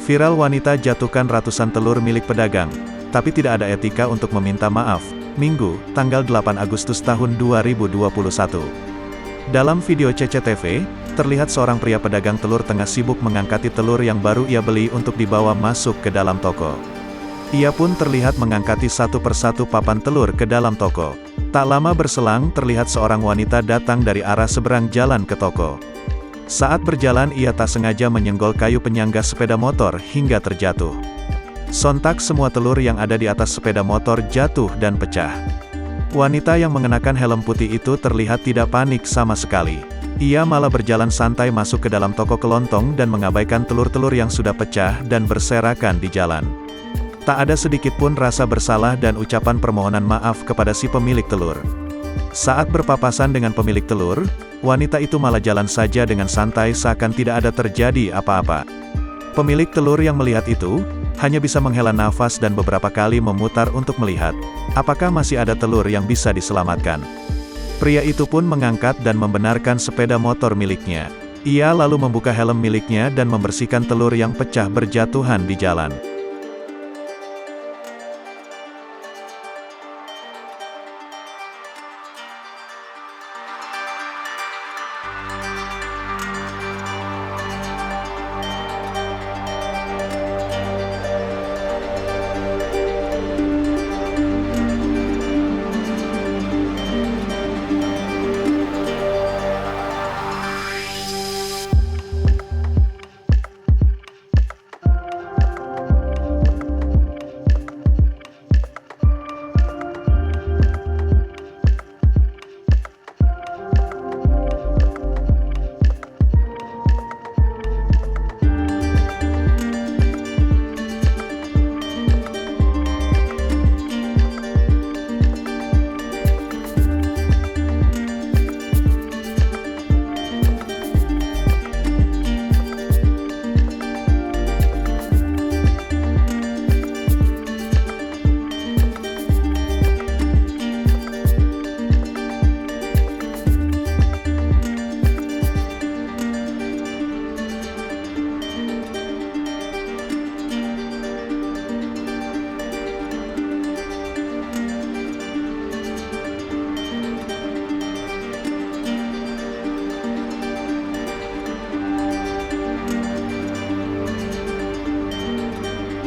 Viral wanita jatuhkan ratusan telur milik pedagang, tapi tidak ada etika untuk meminta maaf. Minggu, tanggal 8 Agustus tahun 2021. Dalam video CCTV, terlihat seorang pria pedagang telur tengah sibuk mengangkati telur yang baru ia beli untuk dibawa masuk ke dalam toko. Ia pun terlihat mengangkati satu persatu papan telur ke dalam toko. Tak lama berselang, terlihat seorang wanita datang dari arah seberang jalan ke toko. Saat berjalan ia tak sengaja menyenggol kayu penyangga sepeda motor hingga terjatuh. Sontak semua telur yang ada di atas sepeda motor jatuh dan pecah. Wanita yang mengenakan helm putih itu terlihat tidak panik sama sekali. Ia malah berjalan santai masuk ke dalam toko kelontong dan mengabaikan telur-telur yang sudah pecah dan berserakan di jalan. Tak ada sedikit pun rasa bersalah dan ucapan permohonan maaf kepada si pemilik telur. Saat berpapasan dengan pemilik telur, wanita itu malah jalan saja dengan santai seakan tidak ada terjadi apa-apa. Pemilik telur yang melihat itu, hanya bisa menghela nafas dan beberapa kali memutar untuk melihat, apakah masih ada telur yang bisa diselamatkan. Pria itu pun mengangkat dan membenarkan sepeda motor miliknya. Ia lalu membuka helm miliknya dan membersihkan telur yang pecah berjatuhan di jalan.